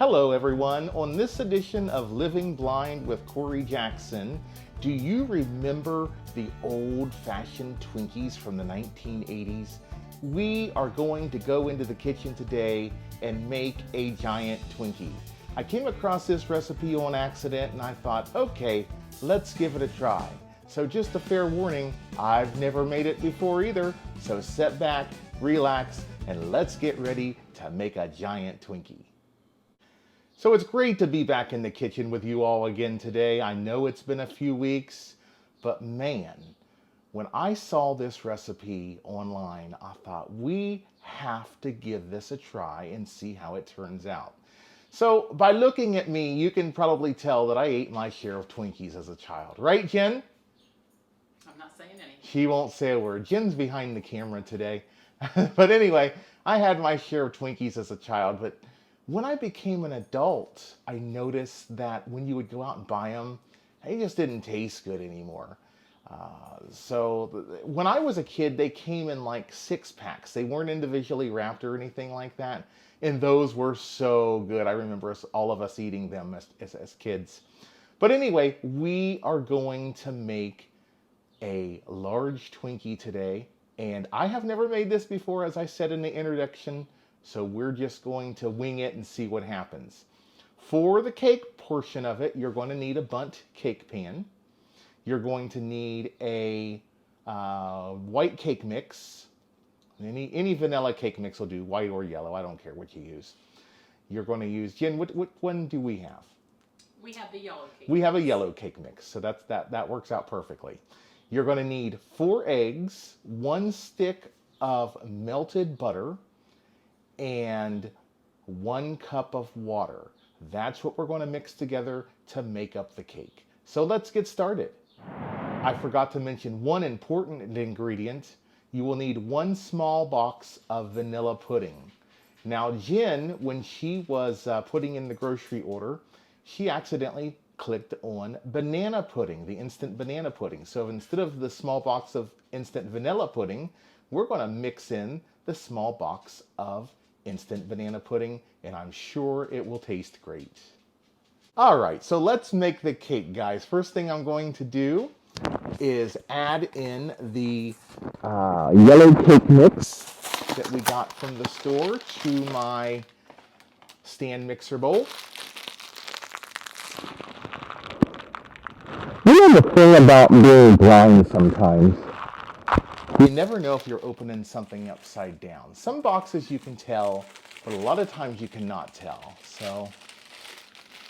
Hello everyone. On this edition of Living Blind with Cory Jackson, do you remember the old-fashioned Twinkies from the 1980s? We are going to go into the kitchen today and make a giant Twinkie. I came across this recipe on accident and I thought, okay, let's give it a try. So just a fair warning, I've never made it before either, so sit back, relax, and let's get ready to make a giant Twinkie. So it's great to be back in the kitchen with you all again today. I know it's been a few weeks, but man, when I saw this recipe online, I thought we have to give this a try and see how it turns out. So by looking at me, you can probably tell that I ate my share of Twinkies as a child. Right, Jen? I'm not saying any. She won't say a word. Jen's behind the camera today. But anyway, I had my share of Twinkies as a child, but when I became an adult, I noticed that when you would go out and buy them, they just didn't taste good anymore. So when I was a kid, they came in like 6-packs. They weren't individually wrapped or anything like that. And those were so good. I remember all of us eating them as kids. But anyway, we are going to make a large Twinkie today. And I have never made this before, as I said in the introduction. So we're just going to wing it and see what happens. For the cake portion of it, you're going to need a bunt cake pan. You're going to need a white cake mix. Any vanilla cake mix will do, white or yellow. I don't care what you use. You're going to use, Jen, what one do we have? We have the yellow cake. We have a yellow cake mix, so that works out perfectly. You're going to need 4 eggs, 1 stick of melted butter, and 1 cup of water. That's what we're going to mix together to make up the cake. So let's get started. I forgot to mention one important ingredient. You will need 1 small box of vanilla pudding. Now Jen, when she was putting in the grocery order, she accidentally clicked on banana pudding, the instant banana pudding. So instead of the small box of instant vanilla pudding, we're going to mix in the small box of instant banana pudding, and I'm sure it will taste great. All right, so let's make the cake, guys. First thing I'm going to do is add in the yellow cake mix that we got from the store to my stand mixer bowl. You know the thing about being blind sometimes? You never know if you're opening something upside down. Some boxes you can tell, but a lot of times you cannot tell. So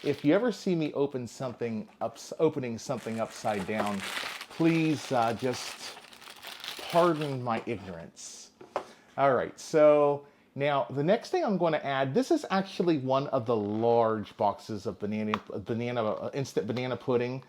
if you ever see me opening something upside down, please just pardon my ignorance. All right, so now the next thing I'm going to add, this is actually one of the large boxes of instant banana pudding.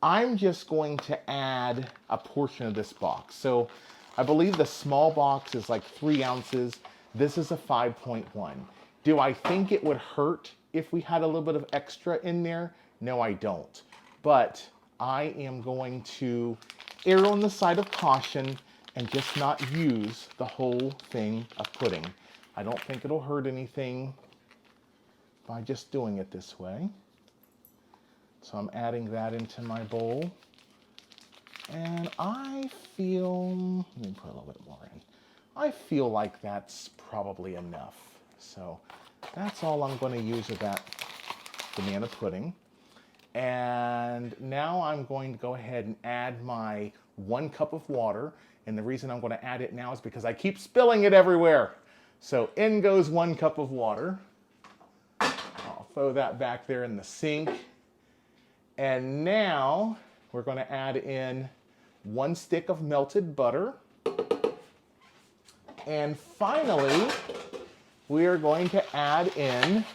I'm just going to add a portion of this box. So I believe the small box is like 3 ounces. This is a 5.1. Do I think it would hurt if we had a little bit of extra in there? No, I don't. But I am going to err on the side of caution and just not use the whole thing of pudding. I don't think it'll hurt anything by just doing it this way. So I'm adding that into my bowl. And I feel, let me put a little bit more in. I feel like that's probably enough. So that's all I'm going to use of that banana pudding. And now I'm going to go ahead and add my 1 cup of water. And the reason I'm going to add it now is because I keep spilling it everywhere. So in goes 1 cup of water. I'll throw that back there in the sink. And now we're going to add in 1 stick of melted butter. And finally, we are going to add in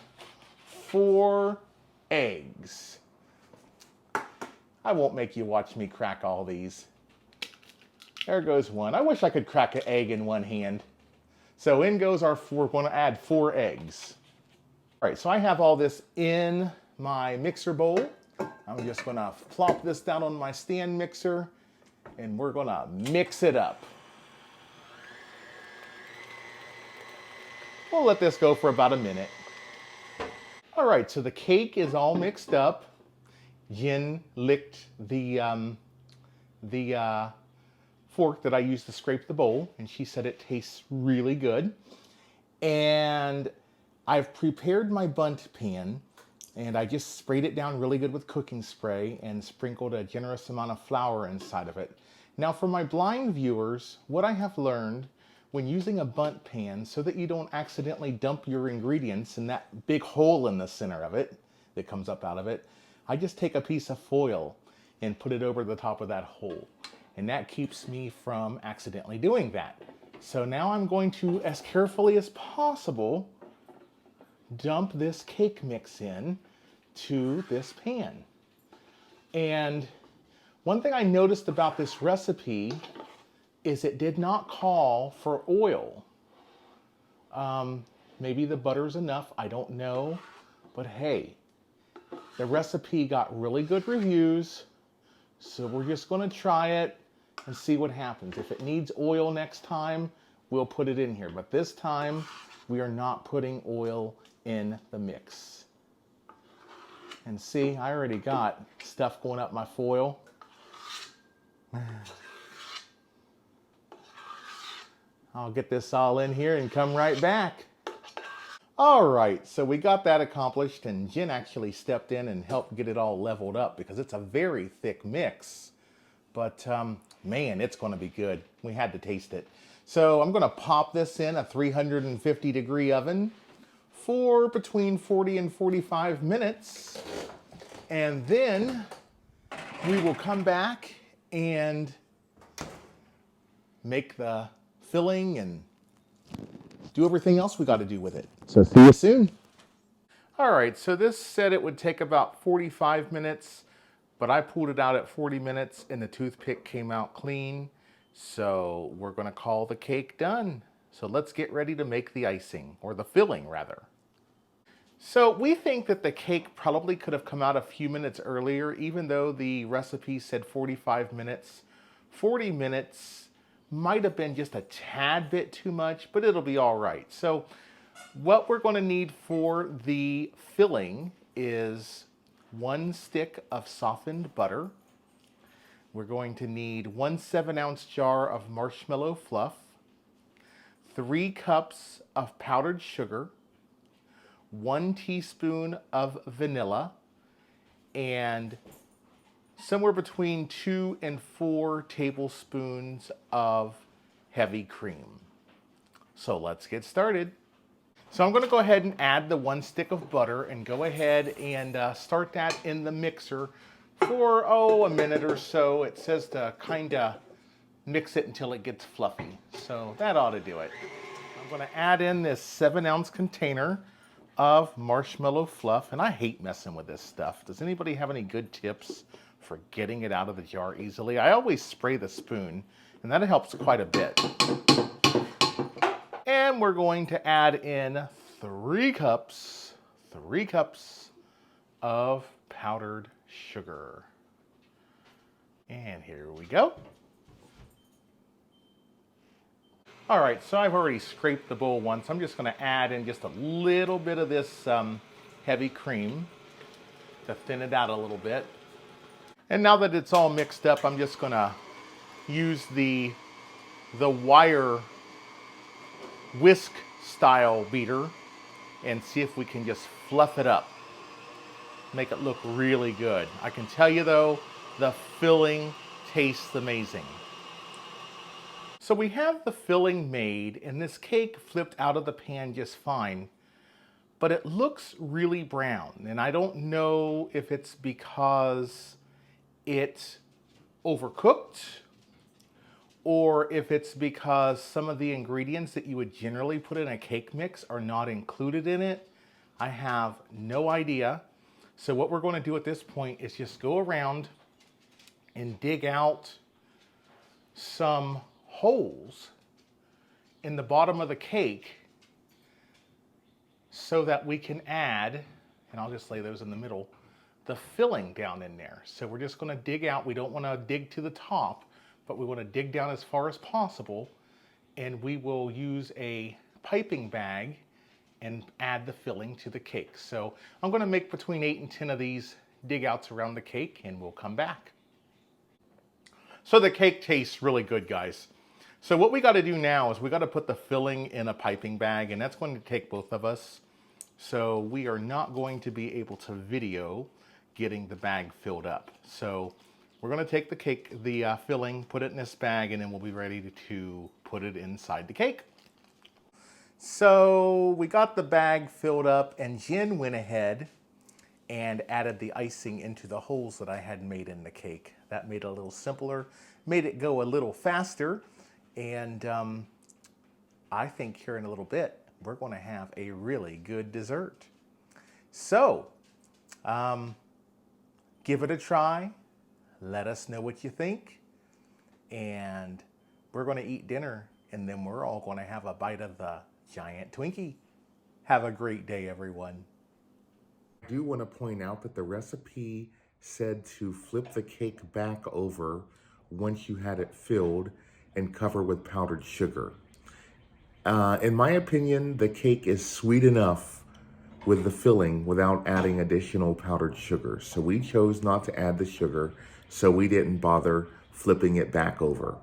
4 eggs. I won't make you watch me crack all these. There goes 1. I wish I could crack an egg in 1 hand. So in goes our 4. We're going to add 4 eggs. All right, so I have all this in my mixer bowl. I'm just going to plop this down on my stand mixer, and we're going to mix it up. We'll let this go for about a minute. All right, so the cake is all mixed up. Jen licked the fork that I used to scrape the bowl, and she said it tastes really good. And I've prepared my bunt pan, and I just sprayed it down really good with cooking spray and sprinkled a generous amount of flour inside of it. Now for my blind viewers, what I have learned when using a bunt pan, so that you don't accidentally dump your ingredients in that big hole in the center of it that comes up out of it, I just take a piece of foil and put it over the top of that hole. And that keeps me from accidentally doing that. So now I'm going to, as carefully as possible, dump this cake mix in to this pan. And one thing I noticed about this recipe is it did not call for oil. Maybe the butter's enough, I don't know. But hey, the recipe got really good reviews, so we're just gonna try it and see what happens. If it needs oil next time, we'll put it in here. But this time, we are not putting oil in the mix. And see, I already got stuff going up my foil. I'll get this all in here and come right back. All right, so we got that accomplished, and Jen actually stepped in and helped get it all leveled up because it's a very thick mix. But man, it's gonna be good. We had to taste it. So I'm gonna pop this in a 350-degree oven for between 40 and 45 minutes. And then we will come back and make the filling and do everything else we got to do with it. So see you soon. All right, so this said it would take about 45 minutes, but I pulled it out at 40 minutes and the toothpick came out clean. So we're gonna call the cake done. So let's get ready to make the icing, or the filling rather. So we think that the cake probably could have come out a few minutes earlier, even though the recipe said 45 minutes. 40 minutes might have been just a tad bit too much, but it'll be all right. So what we're going to need for the filling is 1 stick of softened butter. We're going to need 1 7-ounce jar of marshmallow fluff, 3 cups of powdered sugar, 1 teaspoon of vanilla, and somewhere between 2 and 4 tablespoons of heavy cream. So let's get started. So I'm going to go ahead and add the 1 stick of butter and go ahead and start that in the mixer for, a minute or so. It says to kind of mix it until it gets fluffy. So that ought to do it. I'm going to add in this 7-ounce container of marshmallow fluff, and I hate messing with this stuff. Does anybody have any good tips for getting it out of the jar easily? I always spray the spoon, and that helps quite a bit. And we're going to add in 3 cups of powdered sugar. And here we go. All right, so I've already scraped the bowl once. I'm just going to add in just a little bit of this heavy cream to thin it out a little bit. And now that it's all mixed up, I'm just going to use the wire whisk style beater and see if we can just fluff it up. Make it look really good. I can tell you though, the filling tastes amazing. So we have the filling made, and this cake flipped out of the pan just fine, but it looks really brown. And I don't know if it's because it overcooked or if it's because some of the ingredients that you would generally put in a cake mix are not included in it. I have no idea. So what we're going to do at this point is just go around and dig out some holes in the bottom of the cake so that we can add, and I'll just lay those in the middle, the filling down in there. So we're just going to dig out. We don't want to dig to the top, but we want to dig down as far as possible, and we will use a piping bag and add the filling to the cake. So I'm going to make between 8 and 10 of these dig outs around the cake, and we'll come back. So the cake tastes really good, guys. So what we got to do now is we got to put the filling in a piping bag, and that's going to take both of us. So we are not going to be able to video getting the bag filled up. So we're going to take the cake, the filling, put it in this bag, and then we'll be ready to put it inside the cake. So we got the bag filled up, and Jen went ahead and added the icing into the holes that I had made in the cake. That made it a little simpler, made it go a little faster, and I think here in a little bit, we're going to have a really good dessert. So, give it a try. Let us know what you think. And we're going to eat dinner, and then we're all going to have a bite of the giant Twinkie. Have a great day, everyone. I do want to point out that the recipe said to flip the cake back over once you had it filled and cover with powdered sugar. In my opinion, the cake is sweet enough with the filling without adding additional powdered sugar. So we chose not to add the sugar, so we didn't bother flipping it back over.